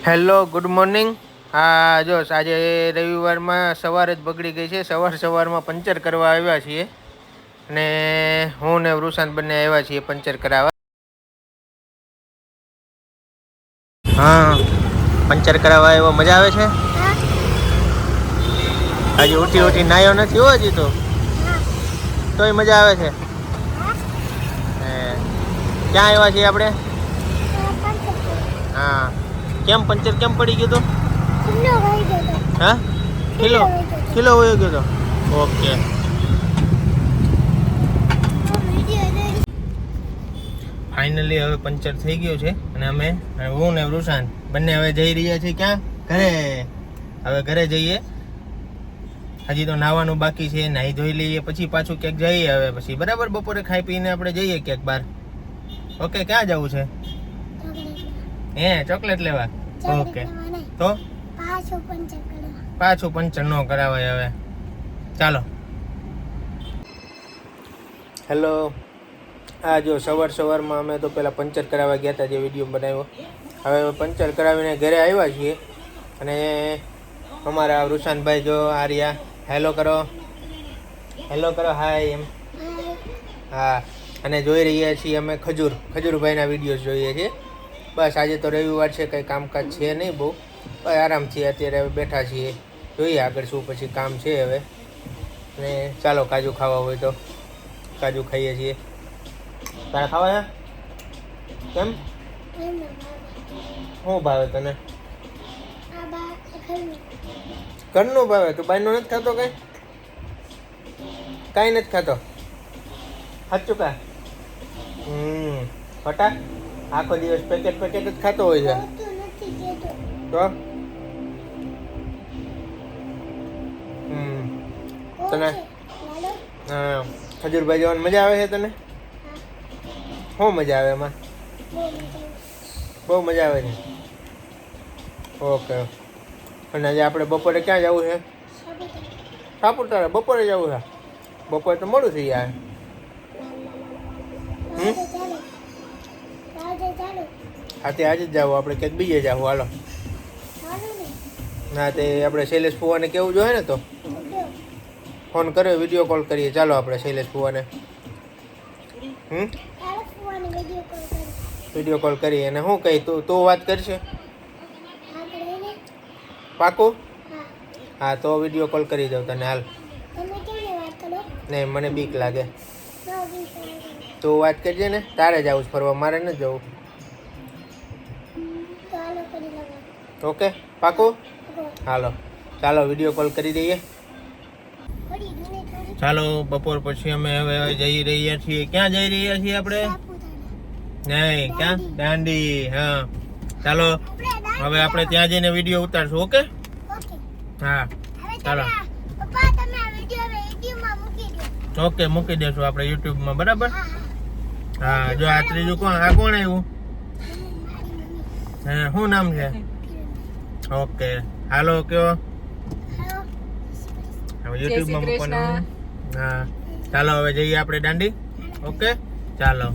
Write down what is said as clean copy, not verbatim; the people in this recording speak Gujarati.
Hello good morning. હા જો આજે રવિવારમાં સવારે જ બગડી ગઈ છે. સવારમાં પંચર કરવા આવ્યા છીએ અને હું ને વૃષાંત બંને આવ્યા છીએ પંચર કરાવવા. હા પંચર કરાવવા આવ્યો. મજા આવે છે? હજી ઉઠી નાયો નથી હો હજી તોય મજા આવે છે. ક્યાં આવ્યા છીએ આપણે? હા કેમ પંચર કેમ પડી ગયું હતું? હા કિલો વયો ગયો હતો. ઓકે ફાઇનલી હવે પંચર થઈ ગયું છે અને અમે હું ને વૃષાંત બંને હવે જઈ રહ્યા છીએ ક્યાં? ઘરે. હવે ઘરે જઈએ. હજી તો નાવાનું બાકી છે. નાહી ધોઈ લઈએ પછી પાછું ક્યાંક જઈએ. હવે પછી બરાબર બપોરે ખાઈ પીને આપણે જઈએ ક્યાંક બહાર. ઓકે ક્યાં જવું છે? ચોકલેટ લેવા. ઓકે તો પાછું પંચર ન કરાવાય હવે. ચાલો. હેલો. હા જો સવારમાં અમે તો પેલા પંચર કરાવવા ગયા હતા, જે વિડીયો બનાવ્યો. હવે પંચર કરાવીને ઘરે આવ્યા છીએ અને અમારા વૃષાંતભાઈ જો આર્યા હેલો કરો હાય એમ. હા અને જોઈ રહ્યા છીએ અમે ખજૂરભાઈના વિડીયોઝ જોઈએ છીએ. બસ આજે તો રવિવાર છે, કંઈ કામકાજ છે નહીં બહુ. બસ આરામથી અત્યારે હવે બેઠા છીએ. જોઈએ આગળ શું પછી કામ છે હવે. અને ચાલો કાજુ ખાવા હોય તો કાજુ ખાઈએ છીએ. તારે ખાવા છે? કેમ શું ભાવે તને? ઘરનું ભાવે? તું બહારનું નથી ખાતો? કાંઈ નથી ખાતો? સાચું કા? ખોટા? આખો દિવસ પેકેટ જ ખાતો હોય છે તો? તને ખજૂરભાઈ જવાની મજા આવે છે તને? શું મજા આવે એમાં? બહુ મજા આવે છે. ઓકે. અને આજે આપણે બપોરે ક્યાં જવું છે? સાપુતારા. બપોરે જવું છે? બપોરે તો મોડું થઈ જાય. હા તે આજે જ જાવું આપણે, ક્યાંક બીજે જાવું. હાલો. ના તે આપણે શૈલેષ ફુવાને કેવું જોઈએ ને તો ફોન કર્યો, વિડીયો કોલ કરીએ. ચાલો આપણે શૈલેષ ફુવાને વિડીયો કોલ કરીએ. અને શું કહી તું વાત કરશે? પાકું? હા તો વિડીયો કોલ કરી દઉં તને. હાલ. નહીં મને બીક લાગે. તું વાત કરજે ને. તારે જવું ફરવા, મારે નથી જવું. ઓકે પાકું? હાલો ચાલો વિડીયો કોલ કરી દઈએ. ચાલો બપોર પછી અમે હવે જઈ રહ્યા છીએ. ક્યાં જઈ રહ્યા છીએ આપણે? નહીં ક્યાં? દાંડી. હા ચાલો હવે આપણે ત્યાં જઈને વિડીયો ઉતારશું. ઓકે હા ચાલો. ઓકે મૂકી દેશું આપણે યુટ્યુબમાં. બરાબર. હા જો આ ત્રીજું કોણ? આ કોણ આવ્યું? હા શું નામ છે? ઓકે હાલો કયો હવે યુટ્યુબમાં મૂકવાનું. હા ચાલો હવે જઈએ આપણે દાંડી. ઓકે ચાલો.